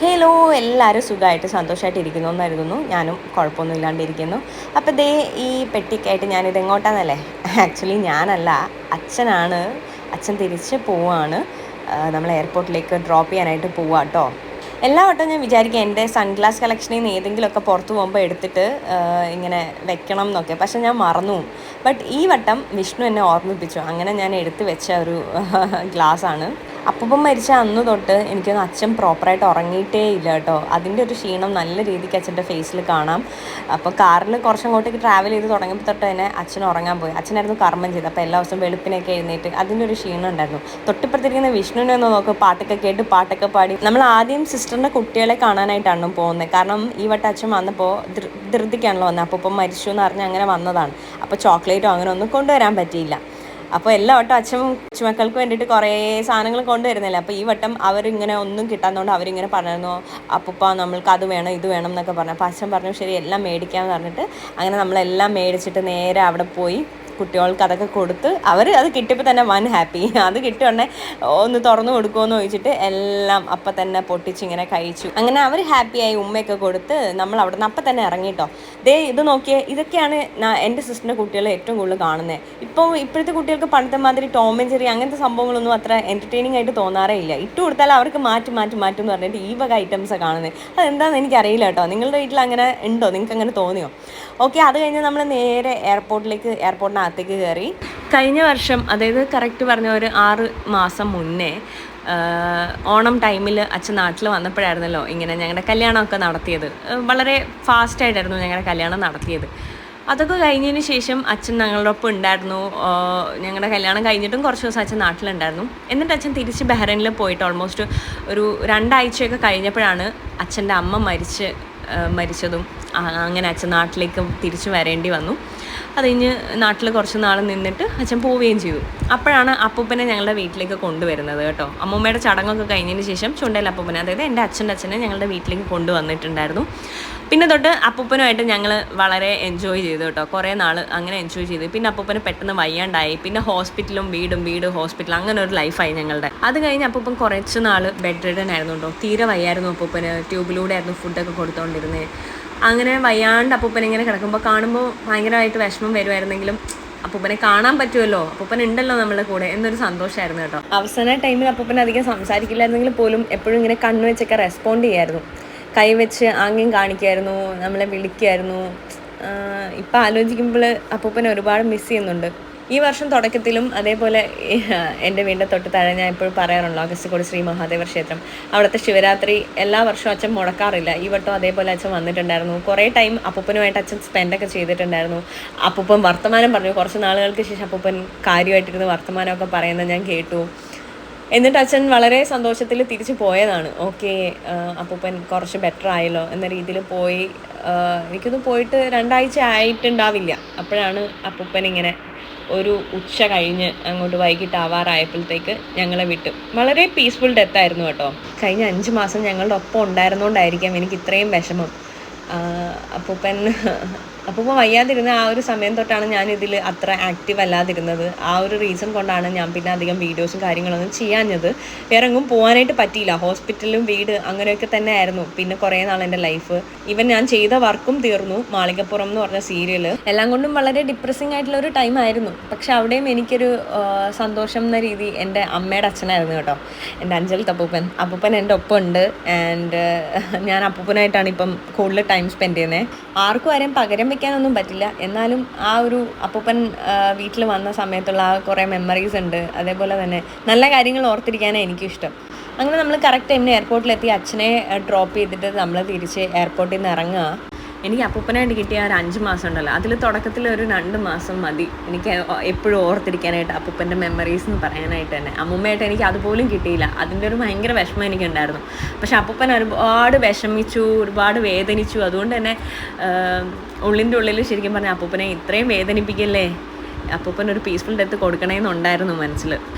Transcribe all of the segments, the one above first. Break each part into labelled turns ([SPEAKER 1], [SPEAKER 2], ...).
[SPEAKER 1] Hello, എല്ലാവരും സുഖമായിട്ട് സന്തോഷമായിട്ട് എന്ന് കരുതുന്നു. ഞാനും കുഴപ്പമൊന്നും ഇല്ലാണ്ടിരിക്കുന്നു. അപ്പോൾ ദേ ഈ പെട്ടിക്കായിട്ട് ഞാനിത് എങ്ങോട്ടാന്നല്ലേ, ആക്ച്വലി ഞാനല്ല, അച്ഛനാണ്. അച്ഛൻ തിരിച്ച് പോവാണ്. നമ്മൾ എയർപോർട്ടിലേക്ക് ഡ്രോപ്പ് ചെയ്യാനായിട്ട് പോവാം കേട്ടോ. എല്ലാ വട്ടവും ഞാൻ വിചാരിക്കും എൻ്റെ സൺഗ്ലാസ് കളക്ഷനിൽ നിന്ന് ഏതെങ്കിലുമൊക്കെ പുറത്ത് പോകുമ്പോൾ എടുത്തിട്ട് ഇങ്ങനെ വെക്കണം എന്നൊക്കെ, പക്ഷെ ഞാൻ മറന്നു. ബട്ട് ഈ വട്ടം വിഷ്ണു എന്നെ ഓർമ്മിപ്പിച്ചു. അങ്ങനെ ഞാൻ എടുത്ത് വെച്ച ഒരു ഗ്ലാസ്സാണ്. അപ്പം മരിച്ച അന്ന് തൊട്ട് എനിക്കൊന്ന് അച്ഛൻ പ്രോപ്പറായിട്ട് ഉറങ്ങിയിട്ടേ ഇല്ല കേട്ടോ. അതിൻ്റെ ഒരു ക്ഷീണം നല്ല രീതിക്ക് അച്ഛൻ്റെ ഫേസിൽ കാണാം. അപ്പോൾ കാറിൽ കുറച്ചങ്ങോട്ടേക്ക് ട്രാവൽ ചെയ്ത് തുടങ്ങിയപ്പോൾ തൊട്ട് തന്നെ അച്ഛൻ ഉറങ്ങാൻ പോയി. അച്ഛനായിരുന്നു കർമ്മം ചെയ്ത്. അപ്പോൾ എല്ലാ ദിവസവും വെളുപ്പിനൊക്കെ എഴുന്നേറ്റ് അതിൻ്റെ ഒരു ക്ഷീണം ഉണ്ടായിരുന്നു. തൊട്ടിപ്പുറത്തിരിക്കുന്ന വിഷ്ണുവിനെ ഒന്ന് നോക്ക്, പാട്ടൊക്കെ കേട്ട് പാട്ടൊക്കെ പാടി. നമ്മൾ ആദ്യം സിസ്റ്ററിൻ്റെ കുട്ടികളെ കാണാനായിട്ടാണ് പോകുന്നത്. കാരണം ഈ വട്ടം അച്ഛൻ വന്നപ്പോൾ ധൃതിക്കാണല്ലോ വന്നത്. അപ്പോൾ ഇപ്പം മരിച്ചു എന്ന് പറഞ്ഞ് അങ്ങനെ വന്നതാണ്. അപ്പോൾ ചോക്ലേറ്റോ അങ്ങനെ ഒന്നും കൊണ്ടുവരാൻ പറ്റിയില്ല. അപ്പോൾ എല്ലാ വട്ടം അച്ഛൻ കൊച്ചുമക്കൾക്ക് വേണ്ടിയിട്ട് കുറേ സാധനങ്ങൾ കൊണ്ടുവരുന്നില്ല. അപ്പോൾ ഈ വട്ടം അവരിങ്ങനെ ഒന്നും കിട്ടാത്തതുകൊണ്ട് അവരിങ്ങനെ പറഞ്ഞിരുന്നു, അപ്പൂപ്പ നമ്മൾക്ക് അത് വേണം ഇത് വേണം എന്നൊക്കെ പറഞ്ഞു. അപ്പോൾ അച്ഛൻ പറഞ്ഞു ശരി എല്ലാം മേടിക്കാമെന്ന് പറഞ്ഞിട്ട് അങ്ങനെ നമ്മളെല്ലാം മേടിച്ചിട്ട് നേരെ അവിടെ പോയി കുട്ടികൾക്ക് അതൊക്കെ കൊടുത്ത് അവർ അത് കിട്ടിയപ്പോൾ തന്നെ വൺ ഹാപ്പി. അത് കിട്ടിയുടനെ ഒന്ന് തുറന്നു കൊടുക്കുമെന്ന് ചോദിച്ചിട്ട് എല്ലാം അപ്പം തന്നെ പൊട്ടിച്ചിങ്ങനെ കഴിച്ചു. അങ്ങനെ അവർ ഹാപ്പിയായി. ഉമ്മയൊക്കെ കൊടുത്ത് നമ്മൾ അവിടെ നിന്ന് അപ്പം തന്നെ ഇറങ്ങിയിട്ടോ. ദേ ഇത് നോക്കിയേ, ഇതൊക്കെയാണ് എൻ്റെ സിസ്റ്ററിൻ്റെ കുട്ടികൾ ഏറ്റവും കൂടുതൽ കാണുന്നത്. ഇപ്പോഴത്തെ കുട്ടികൾക്ക് പണ്ടത്തെ മാതിരി ടോം ആൻഡ് ജെറി അങ്ങനത്തെ സംഭവങ്ങളൊന്നും അത്ര എൻ്റർടൈനിങ് ആയിട്ട് തോന്നാറേ ഇല്ല. ഇട്ട് കൊടുത്താൽ അവർക്ക് മാറ്റും എന്ന് പറഞ്ഞിട്ട് ഈ വക ഐറ്റംസാണ് കാണുന്നത്. അതെന്താണെന്ന് എനിക്കറിയില്ല കേട്ടോ. നിങ്ങളുടെ വീട്ടിൽ അങ്ങനെ ഉണ്ടോ? നിങ്ങൾക്ക് അങ്ങനെ തോന്നിയോ? ഓക്കെ, അത് കഴിഞ്ഞ് നമ്മൾ നേരെ എയർപോർട്ടിനകത്തേക്ക് കയറി. കഴിഞ്ഞ വർഷം, അതായത് കറക്റ്റ് പറഞ്ഞ ഒരു 6 മാസം മുന്നേ ഓണം ടൈമിൽ അച്ഛൻ നാട്ടിൽ വന്നപ്പോഴായിരുന്നല്ലോ ഇങ്ങനെ ഞങ്ങളുടെ കല്യാണമൊക്കെ നടത്തിയത്. വളരെ ഫാസ്റ്റായിട്ടായിരുന്നു ഞങ്ങളുടെ കല്യാണം നടത്തിയത്. അതൊക്കെ കഴിഞ്ഞതിന് ശേഷം അച്ഛൻ ഞങ്ങളുടെ ഒപ്പം ഉണ്ടായിരുന്നു. ഞങ്ങളുടെ കല്യാണം കഴിഞ്ഞിട്ടും കുറച്ച് ദിവസം അച്ഛൻ നാട്ടിലുണ്ടായിരുന്നു. എന്നിട്ട് അച്ഛൻ തിരിച്ച് ബഹ്റൈനിൽ പോയിട്ട് ഓൾമോസ്റ്റ് ഒരു 2 ആഴ്ചയൊക്കെ കഴിഞ്ഞപ്പോഴാണ് അച്ഛൻ്റെ അമ്മ മരിച്ചതും അങ്ങനെ അച്ഛൻ നാട്ടിലേക്ക് തിരിച്ചു വരേണ്ടി വന്നു. അത് കഴിഞ്ഞ് നാട്ടിൽ കുറച്ച് നാൾ നിന്നിട്ട് അച്ഛൻ പോവുകയും ചെയ്തു. അപ്പോഴാണ് അപ്പൂപ്പനെ ഞങ്ങളുടെ വീട്ടിലേക്ക് കൊണ്ടുവരുന്നത് കേട്ടോ. അമ്മൂമ്മയുടെ ചടങ്ങൊക്കെ കഴിഞ്ഞതിന് ശേഷം ചുണ്ടേൽ അപ്പൂപ്പനെ, അതായത് എൻ്റെ അച്ഛനെ ഞങ്ങളുടെ വീട്ടിലേക്ക് കൊണ്ടുവന്നിട്ടുണ്ടായിരുന്നു. പിന്നെ തൊട്ട് അപ്പൂപ്പനുമായിട്ട് ഞങ്ങൾ വളരെ എൻജോയ് ചെയ്തു കേട്ടോ. കുറേ നാൾ അങ്ങനെ എൻജോയ് ചെയ്തു. പിന്നെ അപ്പൂപ്പന് പെട്ടെന്ന് വയ്യാണ്ടായി. പിന്നെ ഹോസ്പിറ്റലും വീട് ഹോസ്പിറ്റൽ, അങ്ങനെ ഒരു ലൈഫായി ഞങ്ങളുടെ. അത് കഴിഞ്ഞ് അപ്പൂപ്പൻ കുറച്ച് നാൾ ബെഡ് റിഡൻ ആയിരുന്നു കേട്ടോ. തീരെ വയ്യായിരുന്നു അപ്പൂപ്പന്. ട്യൂബിലൂടെ ആയിരുന്നു ഫുഡൊക്കെ കൊടുത്തുകൊണ്ടിരുന്നത്. അങ്ങനെ വയ്യാണ്ട് അപ്പൂപ്പൻ ഇങ്ങനെ കിടക്കുമ്പോൾ കാണുമ്പോൾ ഭയങ്കരമായിട്ട് വിഷമം വരുമായിരുന്നെങ്കിലും അപ്പൂപ്പനെ കാണാൻ പറ്റുമല്ലോ, അപ്പൂപ്പൻ ഉണ്ടല്ലോ നമ്മളുടെ കൂടെ എന്നൊരു സന്തോഷമായിരുന്നു കേട്ടോ. അവസാന ടൈമിൽ അപ്പൂപ്പൻ അധികം സംസാരിക്കില്ലായിരുന്നെങ്കിൽ പോലും എപ്പോഴും ഇങ്ങനെ കണ്ണു വെച്ചൊക്കെ റെസ്പോണ്ട് ചെയ്യായിരുന്നു. കൈവച്ച് ആംഗ്യം കാണിക്കുമായിരുന്നു, നമ്മളെ വിളിക്കുമായിരുന്നു. ഇപ്പം ആലോചിക്കുമ്പോൾ അപ്പൂപ്പനെ ഒരുപാട് മിസ് ചെയ്യുന്നുണ്ട്. ഈ വർഷം തുടക്കത്തിലും അതേപോലെ എൻ്റെ വീടിൻ്റെ തൊട്ട് താഴെ ഞാൻ എപ്പോഴും പറയാറുള്ളൂ അഗസ്ത്യക്കോട് ശ്രീ മഹാദേവ ക്ഷേത്രം, അവിടുത്തെ ശിവരാത്രി എല്ലാ വർഷവും അച്ഛൻ മുടക്കാറില്ല. ഈ വട്ടം അതേപോലെ അച്ഛൻ വന്നിട്ടുണ്ടായിരുന്നു. കുറേ ടൈം അപ്പൂപ്പനുമായിട്ട് അച്ഛൻ സ്പെൻഡൊക്കെ ചെയ്തിട്ടുണ്ടായിരുന്നു. അപ്പൂപ്പൻ വർത്തമാനം പറഞ്ഞു. കുറച്ച് നാളുകൾക്ക് ശേഷം അപ്പൂപ്പൻ കാര്യമായിട്ടിരുന്ന് വർത്തമാനമൊക്കെ പറയുന്നത് ഞാൻ കേട്ടു. എന്നിട്ട് അച്ഛൻ വളരെ സന്തോഷത്തിൽ തിരിച്ചു പോയതാണ്. ഓക്കെ, അപ്പൂപ്പൻ കുറച്ച് ബെറ്റർ ആയല്ലോ എന്ന രീതിയിൽ പോയി. എനിക്കൊന്ന് പോയിട്ട് 2 ആഴ്ച ആയിട്ടുണ്ടാവില്ല. അപ്പോഴാണ് അപ്പൂപ്പൻ ഇങ്ങനെ ഒരു ഉച്ച കഴിഞ്ഞ് അങ്ങോട്ട് വൈകിട്ട് ആവാറായപ്പോഴത്തേക്ക് ഞങ്ങളെ വിട്ടു. വളരെ പീസ്ഫുൾ ഡെത്തായിരുന്നു കേട്ടോ. കഴിഞ്ഞ 5 മാസം ഞങ്ങളുടെ ഒപ്പം ഉണ്ടായിരുന്നുകൊണ്ടായിരിക്കാം എനിക്ക് ഇത്രയും വിഷമം. അപ്പൂപ്പൻ വയ്യാതിരുന്ന ആ ഒരു സമയം തൊട്ടാണ് ഞാനിതിൽ അത്ര ആക്റ്റീവ് അല്ലാതിരുന്നത്. ആ ഒരു റീസൺ കൊണ്ടാണ് ഞാൻ പിന്നെ അധികം വീഡിയോസും കാര്യങ്ങളൊന്നും ചെയ്യാഞ്ഞത്. വേറെ എങ്ങും പോകാനായിട്ട് പറ്റിയില്ല. ഹോസ്പിറ്റലും വീട് അങ്ങനെയൊക്കെ തന്നെ ആയിരുന്നു പിന്നെ കുറേ നാൾ എൻ്റെ ലൈഫ്. ഈവൻ ഞാൻ ചെയ്ത വർക്കും തീർന്നു. മാളികപ്പുറം എന്ന് പറഞ്ഞ സീരിയൽ എല്ലാം കൊണ്ടും വളരെ ഡിപ്രസിങ് ആയിട്ടുള്ള ഒരു ടൈം ആയിരുന്നു. പക്ഷെ അവിടെയും എനിക്കൊരു സന്തോഷം എന്ന രീതി എൻ്റെ അമ്മയുടെ അച്ഛനായിരുന്നു കേട്ടോ, എൻ്റെ അഞ്ചലത്തെ അപ്പൂപ്പൻ എൻ്റെ ഒപ്പം ഉണ്ട്. ആൻഡ് ഞാൻ അപ്പൂപ്പനായിട്ടാണ് ഇപ്പം കൂടുതൽ ടൈം സ്പെൻഡ് ചെയ്യുന്നത്. ആർക്കും ആരെയും പകരം വെക്കാനൊന്നും പറ്റില്ല. എന്നാലും ആ ഒരു അപ്പൂപ്പൻ വീട്ടിൽ വന്ന സമയത്തുള്ള ആ കുറേ മെമ്മറീസ് ഉണ്ട്. അതേപോലെ തന്നെ നല്ല കാര്യങ്ങൾ ഓർത്തിരിക്കാനാണ് എനിക്കിഷ്ടം. അങ്ങനെ നമ്മൾ കറക്റ്റ് ടൈമിന് എയർപോർട്ടിലെത്തി അച്ഛനെ ഡ്രോപ്പ് ചെയ്തിട്ട് നമ്മൾ തിരിച്ച് എയർപോർട്ടിൽ നിന്ന് ഇറങ്ങുക. എനിക്ക് അപ്പൂപ്പനായിട്ട് കിട്ടിയ ഒരു 5 മാസം ഉണ്ടല്ലോ, അതിൽ തുടക്കത്തിൽ ഒരു 2 മാസം മതി എനിക്ക് എപ്പോഴും ഓർത്തിരിക്കാനായിട്ട് അപ്പൂപ്പൻ്റെ മെമ്മറീസ് എന്ന് പറയാനായിട്ട് തന്നെ. അമ്മൂമ്മയായിട്ട് എനിക്ക് അതുപോലും കിട്ടിയില്ല. അതിൻ്റെ ഒരു ഭയങ്കര വിഷമം എനിക്കുണ്ടായിരുന്നു. പക്ഷെ അപ്പൂപ്പൻ ഒരുപാട് വിഷമിച്ചു, ഒരുപാട് വേദനിച്ചു. അതുകൊണ്ട് തന്നെ ഉള്ളിൻ്റെ ഉള്ളിൽ ശരിക്കും പറഞ്ഞാൽ അപ്പൂപ്പനെ ഇത്രയും വേദനിപ്പിക്കല്ലേ, അപ്പൂപ്പൻ ഒരു പീസ്ഫുൾ ഡെത്ത് കൊടുക്കണമെന്നുണ്ടായിരുന്നു മനസ്സിൽ.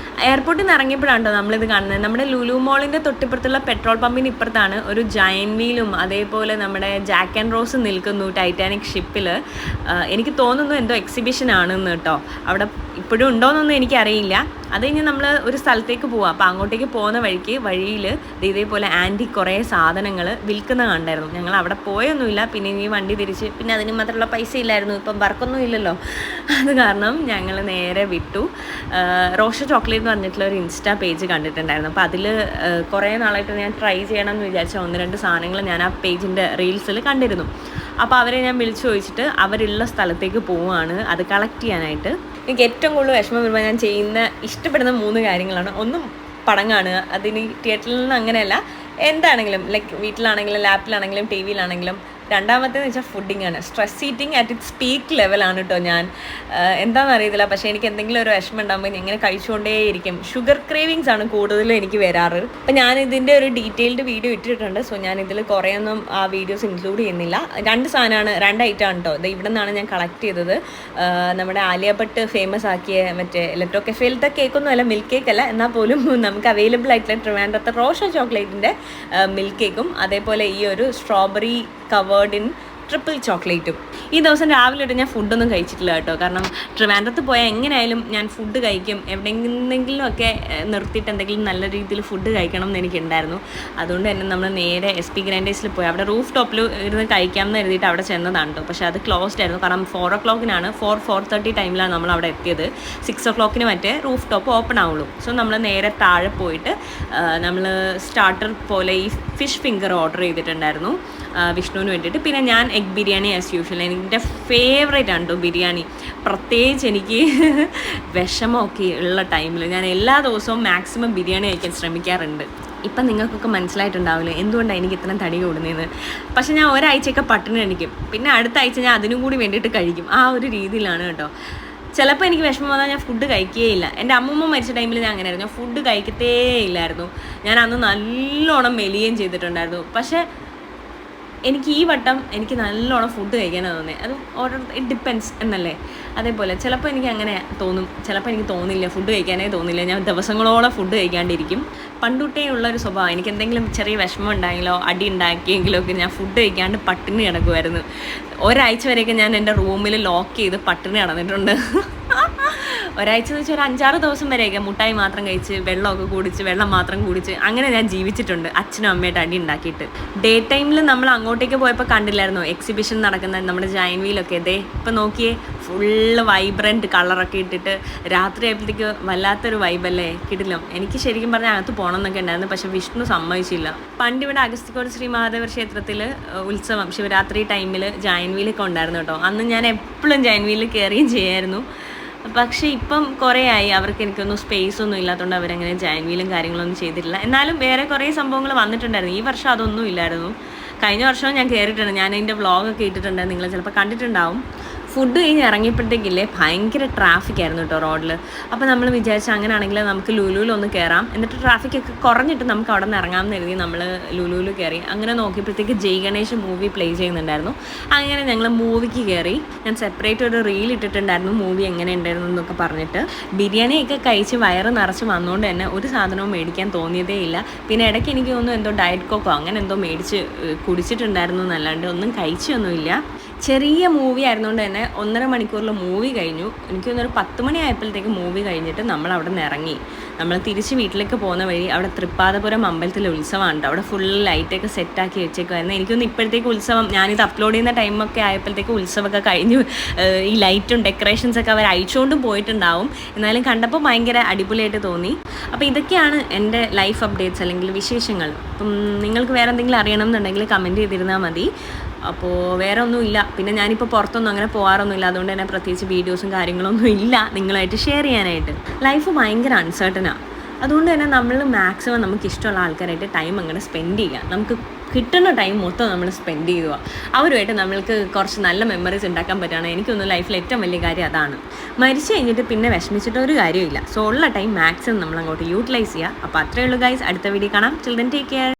[SPEAKER 1] എയർപോർട്ടിൽ നിന്ന് ഇറങ്ങിയപ്പോഴാണ് നമ്മളിത് കാണുന്നത്. നമ്മുടെ ലുലു മോളിൻ്റെ തൊട്ടിപ്പുറത്തുള്ള പെട്രോൾ പമ്പിന് ഇപ്പുറത്താണ് ഒരു ജയൻറ്റ് വീലും അതേപോലെ നമ്മുടെ ജാക്ക് ആൻഡ് റോസ് നിൽക്കുന്നു ടൈറ്റാനിക് ഷിപ്പിൽ. എനിക്ക് തോന്നുന്നു എന്തോ എക്സിബിഷൻ ആണെന്ന് കേട്ടോ. അവിടെ ഇപ്പോഴും ഉണ്ടോയെന്നൊന്നും എനിക്കറിയില്ല. അത് കഴിഞ്ഞ് നമ്മൾ ഒരു സ്ഥലത്തേക്ക് പോവാം. അപ്പോൾ അങ്ങോട്ടേക്ക് പോകുന്ന വഴിയിൽ ഇതേപോലെ ആൻറ്റി കുറേ സാധനങ്ങൾ വിൽക്കുന്ന കണ്ടായിരുന്നു. ഞങ്ങൾ അവിടെ പോയൊന്നുമില്ല. പിന്നെ ഈ വണ്ടി തിരിച്ച് പിന്നെ അതിന് മാത്രമുള്ള പൈസ ഇല്ലായിരുന്നു. ഇപ്പം വർക്കൊന്നും ഇല്ലല്ലോ. അത് കാരണം ഞങ്ങൾ നേരെ വിട്ടു. റോഷ ചോക്ലേറ്റ് എന്ന് പറഞ്ഞിട്ടുള്ള ഒരു ഇൻസ്റ്റാ പേജ് കണ്ടിട്ടുണ്ടായിരുന്നു. അപ്പോൾ അതിൽ കുറേ നാളായിട്ട് ഞാൻ ട്രൈ ചെയ്യണം എന്ന് വിചാരിച്ച 1-2 സാധനങ്ങൾ ഞാൻ ആ പേജിൻ്റെ റീൽസിൽ കണ്ടിരുന്നു. അപ്പോൾ അവരെ ഞാൻ വിളിച്ചു ചോദിച്ചിട്ട് അവരുള്ള സ്ഥലത്തേക്ക് പോവുകയാണ് അത് കളക്ട് ചെയ്യാനായിട്ട്. എനിക്ക് ഏറ്റവും കൂടുതൽ വിഷമം വരുമ്പോൾ ഞാൻ ഇഷ്ടപ്പെടുന്ന 3 കാര്യങ്ങളാണ്. ഒന്ന് പടം കാണുക. അതിന് തിയേറ്ററിൽ നിന്ന് അങ്ങനെയല്ല, എന്താണെങ്കിലും ലൈക്ക് വീട്ടിലാണെങ്കിലും ലാപ്പിലാണെങ്കിലും ടി വിയിലാണെങ്കിലും. രണ്ടാമത്തേന്ന് വെച്ചാൽ ഫുഡിങ് ആണ്. Stress eating at its peak ലെവലാണ് കേട്ടോ. ഞാൻ എന്താണെന്ന് അറിയത്തില്ല, പക്ഷേ എനിക്ക് എന്തെങ്കിലും ഒരു വിഷമം ഉണ്ടാകുമ്പോൾ ഞാൻ ഇങ്ങനെ കഴിച്ചുകൊണ്ടേയിരിക്കും. ഷുഗർ ക്രേവിങ്സ് ആണ് കൂടുതലും എനിക്ക് വരാറ്. അപ്പം ഞാൻ ഇതിൻ്റെ ഒരു ഡീറ്റെയിൽഡ് വീഡിയോ ഇട്ടിട്ടുണ്ട്. സോ ഞാൻ ഇതിൽ കുറേയൊന്നും ആ വീഡിയോസ് ഇൻക്ലൂഡ് ചെയ്യുന്നില്ല. 2 സാധനമാണ്, 2 ഐറ്റമാണ് കേട്ടോ. ഇത് ഇവിടെ നിന്നാണ് ഞാൻ കളക്ട് ചെയ്തത്. നമ്മുടെ ആലിയ ഭട്ട് ഫേമസ് ആക്കിയ മറ്റേ ലെറ്റോ കഫേലത്തെ കേക്കൊന്നും അല്ല, മിൽക്ക് കേക്ക് അല്ല, എന്നാൽ പോലും നമുക്ക് അവൈലബിൾ ആയിട്ടുള്ള ട്രിവാൻഡ്രത്തെ റോഷ ചോക്ലേറ്റിൻ്റെ മിൽക്ക് കേക്കും അതേപോലെ ഈ ഒരു സ്ട്രോബെറി കവേർഡ് ഇൻ ട്രിപ്പിൾ ചോക്ലേറ്റും. ഈ ദിവസം രാവിലെ ഇട്ട് ഞാൻ ഫുഡൊന്നും കഴിച്ചിട്ടില്ല കേട്ടോ. കാരണം ട്രിവാൻഡ്രത്ത് പോയാൽ എങ്ങനെയായാലും ഞാൻ ഫുഡ് കഴിക്കും. എവിടെയെങ്കിലുമൊക്കെ നിർത്തിയിട്ട് എന്തെങ്കിലും നല്ല രീതിയിൽ ഫുഡ് കഴിക്കണം എന്ന് എനിക്കുണ്ടായിരുന്നു. അതുകൊണ്ട് തന്നെ നമ്മൾ നേരെ SP ഗ്രാൻഡേഴ്സിൽ പോയി അവിടെ റൂഫ് ടോപ്പിൽ ഇരുന്ന് കഴിക്കാമെന്ന് എഴുതിയിട്ട് അവിടെ ചെന്നതാണ് കേട്ടോ. പക്ഷേ അത് ക്ലോസ്ഡ് ആയിരുന്നു. കാരണം 4 o'clock 4:30 ടൈമിലാണ് നമ്മൾ അവിടെ എത്തിയത്. 6 o'clock മറ്റേ റൂഫ് ടോപ്പ് ഓപ്പൺ ആവുള്ളൂ. സോ നമ്മൾ നേരെ താഴെ പോയിട്ട് നമ്മൾ സ്റ്റാർട്ടർ പോലെ ഈ ഫിഷ് ഫിംഗർ ഓർഡർ ചെയ്തിട്ടുണ്ടായിരുന്നു വിഷ്ണുവിന് വേണ്ടിയിട്ട്. പിന്നെ ഞാൻ എഗ് ബിരിയാണി ആസ് യൂഷ്വൽ, എൻ്റെ ഫേവറേറ്റ് ആണ് കേട്ടോ ബിരിയാണി. പ്രത്യേകിച്ച് എനിക്ക് വിഷമമൊക്കെ ഉള്ള ടൈമിൽ ഞാൻ എല്ലാ ദിവസവും മാക്സിമം ബിരിയാണി കഴിക്കാൻ ശ്രമിക്കാറുണ്ട്. ഇപ്പം നിങ്ങൾക്കൊക്കെ മനസ്സിലായിട്ടുണ്ടാവില്ലേ എന്തുകൊണ്ടാണ് എനിക്ക് ഇത്രയും തടി കൂടുന്നതെന്ന്. പക്ഷേ ഞാൻ ഒരാഴ്ചയൊക്കെ പട്ടിണി കഴിക്കും, പിന്നെ അടുത്ത ആഴ്ച ഞാൻ അതിനും കൂടി വേണ്ടിയിട്ട് കഴിക്കും. ആ ഒരു രീതിയിലാണ് കേട്ടോ. ചിലപ്പോൾ എനിക്ക് വിഷമം വന്നാൽ ഞാൻ ഫുഡ് കഴിക്കുകയില്ല. എൻ്റെ അമ്മൂമ്മ മരിച്ച ടൈമിൽ ഞാൻ അങ്ങനെയായിരുന്നു, ഞാൻ ഫുഡ് കഴിക്കത്തേ ഇല്ലായിരുന്നു. ഞാൻ അന്ന് നല്ലോണം മെലിയുകയും ചെയ്തിട്ടുണ്ടായിരുന്നു. പക്ഷേ എനിക്ക് ഈ വട്ടം എനിക്ക് നല്ലോണം ഫുഡ് കഴിക്കാനാണ് തോന്നിയത്. അത് ഓരോ ഇറ്റ് ഡിപ്പെൻസ് എന്നല്ലേ. അതേപോലെ ചിലപ്പോൾ എനിക്ക് അങ്ങനെ തോന്നും, ചിലപ്പോൾ എനിക്ക് തോന്നില്ല, ഫുഡ് കഴിക്കാനേ തോന്നില്ല. ഞാൻ ദിവസങ്ങളോളം ഫുഡ് കഴിക്കാണ്ടിരിക്കും. പണ്ടുതൊട്ടേ ഉള്ളൊരു സ്വഭാവം. എനിക്ക് എന്തെങ്കിലും ചെറിയ വിഷമം ഉണ്ടായെങ്കിലോ അടി ഉണ്ടാക്കിയെങ്കിലോ ഒക്കെ ഞാൻ ഫുഡ് കഴിക്കാണ്ട് പട്ടിണി കിടക്കുമായിരുന്നു. ഒരാഴ്ച വരെയൊക്കെ ഞാൻ എൻ്റെ റൂമിൽ ലോക്ക് ചെയ്ത് പട്ടിണി കിടന്നിട്ടുണ്ട്. ഒരാഴ്ച എന്ന് വെച്ചാൽ ഒരു 5-6 ദിവസം വരെയൊക്കെ മുട്ടായി മാത്രം കഴിച്ച് വെള്ളം മാത്രം കുടിച്ച് അങ്ങനെ ഞാൻ ജീവിച്ചിട്ടുണ്ട്, അച്ഛനും അമ്മയായിട്ട് അടി ഉണ്ടാക്കിയിട്ട്. ഡേ ടൈമിൽ നമ്മൾ അങ്ങോട്ടേക്ക് പോയപ്പോൾ കണ്ടില്ലായിരുന്നോ എക്സിബിഷൻ നടക്കുന്ന നമ്മുടെ ജയൻ വീലൊക്കെ. ഇപ്പം നോക്കിയേ, ഫുള്ള് വൈബ്രൻറ്റ് കളറൊക്കെ ഇട്ടിട്ട് രാത്രി ആയപ്പോഴത്തേക്ക് വല്ലാത്തൊരു വൈബല്ലേ, കിടിലം. എനിക്ക് ശരിക്കും പറഞ്ഞാൽ അകത്ത് പോകണം എന്നൊക്കെ ഉണ്ടായിരുന്നു, പക്ഷേ വിഷ്ണു സമ്മതിച്ചില്ല. പണ്ടിവിടെ അഗസ്തിക്കോട് ശ്രീ മഹാദേവ ക്ഷേത്രത്തിൽ ഉത്സവം ശിവരാത്രി ടൈമിൽ ജയൻ വീലൊക്കെ ഉണ്ടായിരുന്നു കേട്ടോ. അന്ന് ഞാൻ എപ്പോഴും ജയൻ വീലിൽ കയറുകയും ചെയ്യായിരുന്നു. പക്ഷേ ഇപ്പം കുറേ ആയി, അവർക്ക് എനിക്കൊന്നും സ്പേസ് ഒന്നും ഇല്ലാത്തതുകൊണ്ട് അവരങ്ങനെ ജയൻ വീലും കാര്യങ്ങളൊന്നും ചെയ്തിട്ടില്ല. എന്നാലും വേറെ കുറേ സംഭവങ്ങൾ വന്നിട്ടുണ്ടായിരുന്നു. ഈ വർഷം അതൊന്നും ഇല്ലായിരുന്നു. കഴിഞ്ഞ വർഷവും ഞാൻ കയറിയിട്ടുണ്ട്, ഞാൻ അതിൻ്റെ വ്ളോഗൊക്കെ ഇട്ടിട്ടുണ്ടായിരുന്നു, നിങ്ങൾ ചിലപ്പോൾ കണ്ടിട്ടുണ്ടാവും. ഫുഡ് കഴിഞ്ഞ് ഇറങ്ങിയപ്പോഴത്തേക്കില്ലേ ഭയങ്കര ട്രാഫിക് ആയിരുന്നു കേട്ടോ റോഡിൽ. അപ്പോൾ നമ്മൾ വിചാരിച്ചാൽ അങ്ങനെയാണെങ്കിൽ നമുക്ക് ലുലുവിലൊന്ന് കയറാം, എന്നിട്ട് ട്രാഫിക്കൊക്കെ കുറഞ്ഞിട്ട് നമുക്ക് അവിടെ നിന്ന് ഇറങ്ങാമെന്ന് എഴുതി നമ്മൾ ലുലുവിൽ കയറി. അങ്ങനെ നോക്കിയപ്പോഴത്തേക്ക് ജയ് ഗണേഷ് മൂവി പ്ലേ ചെയ്യുന്നുണ്ടായിരുന്നു. അങ്ങനെ ഞങ്ങൾ മൂവിക്ക് കയറി. ഞാൻ സെപ്പറേറ്റ് ഒരു റീൽ ഇട്ടിട്ടുണ്ടായിരുന്നു മൂവി എങ്ങനെ ഉണ്ടായിരുന്നു എന്നൊക്കെ പറഞ്ഞിട്ട്. ബിരിയാണിയൊക്കെ കഴിച്ച് വയറ് നിറച്ച് വന്നുകൊണ്ട് തന്നെ ഒരു സാധനവും മേടിക്കാൻ തോന്നിയതേ ഇല്ല. പിന്നെ ഇടയ്ക്ക് എനിക്ക് തോന്നുന്നു എന്തോ ഡയറ്റ് കോക്കോ അങ്ങനെ എന്തോ മേടിച്ച് കുടിച്ചിട്ടുണ്ടായിരുന്നു എന്നല്ലാണ്ട് ഒന്നും കഴിച്ചൊന്നുമില്ല. ചെറിയ മൂവി ആയിരുന്നുകൊണ്ട് തന്നെ 1.5 മണിക്കൂറിൽ മൂവി കഴിഞ്ഞു. എനിക്ക് തോന്നുന്നൊരു 10 മണി ആയപ്പോഴത്തേക്ക് മൂവി കഴിഞ്ഞിട്ട് നമ്മൾ അവിടെ നിന്ന് ഇറങ്ങി. നമ്മൾ തിരിച്ച് വീട്ടിലേക്ക് പോകുന്ന വഴി അവിടെ തൃപ്പാദപുരം അമ്പലത്തിലെ ഉത്സവമുണ്ട്. അവിടെ ഫുൾ ലൈറ്റൊക്കെ സെറ്റാക്കി വെച്ചേക്കുമായിരുന്നു. എനിക്കൊന്ന് ഇപ്പോഴത്തേക്ക് ഉത്സവം ഞാനിത് അപ്ലോഡ് ചെയ്യുന്ന ടൈമൊക്കെ ആയപ്പോഴത്തേക്ക് ഉത്സവമൊക്കെ കഴിഞ്ഞു. ഈ ലൈറ്റും ഡെക്കറേഷൻസൊക്കെ അവർ അയച്ചുകൊണ്ടും പോയിട്ടുണ്ടാവും. എന്നാലും കണ്ടപ്പോൾ ഭയങ്കര അടിപൊളിയായിട്ട് തോന്നി. അപ്പോൾ ഇതൊക്കെയാണ് എൻ്റെ ലൈഫ് അപ്ഡേറ്റ്സ് അല്ലെങ്കിൽ വിശേഷങ്ങൾ. അപ്പം നിങ്ങൾക്ക് വേറെ എന്തെങ്കിലും അറിയണം എന്നുണ്ടെങ്കിൽ കമൻറ്റ് ചെയ്തിരുന്നാൽ മതി. അപ്പോൾ വേറെ ഒന്നുമില്ല. പിന്നെ ഞാനിപ്പോൾ പുറത്തൊന്നും അങ്ങനെ പോകാറൊന്നുമില്ല, അതുകൊണ്ട് തന്നെ പ്രത്യേകിച്ച് വീഡിയോസും കാര്യങ്ങളൊന്നും ഇല്ല നിങ്ങളായിട്ട് ഷെയർ ചെയ്യാനായിട്ട്. ലൈഫ് ഭയങ്കര അൺസർട്ടനാണ്. അതുകൊണ്ട് തന്നെ നമ്മൾ മാക്സിമം നമുക്ക് ഇഷ്ടമുള്ള ആൾക്കാരായിട്ട് ടൈം അങ്ങനെ സ്പെൻഡ് ചെയ്യുക. നമുക്ക് കിട്ടുന്ന ടൈം മൊത്തം നമ്മൾ സ്പെൻഡ് ചെയ്യുക. അവരുമായിട്ട് നമ്മൾക്ക് കുറച്ച് നല്ല മെമ്മറീസ് ഉണ്ടാക്കാൻ പറ്റുകയാണ്. എനിക്കൊന്നും ലൈഫിൽ ഏറ്റവും വലിയ കാര്യം അതാണ്. മരിച്ചു കഴിഞ്ഞിട്ട് പിന്നെ വിഷമിച്ചിട്ട് ഒരു കാര്യമില്ല. സോ ഉള്ള ടൈം മാക്സിമം നമ്മൾ അങ്ങോട്ട് യൂട്ടിലൈസ് ചെയ്യുക. അപ്പോൾ അത്രയേ ഉള്ളൂ ഗൈസ്. അടുത്ത വീഡിയോ കാണാം. ചിൽ ദെൻ ടേക്ക് കെയർ.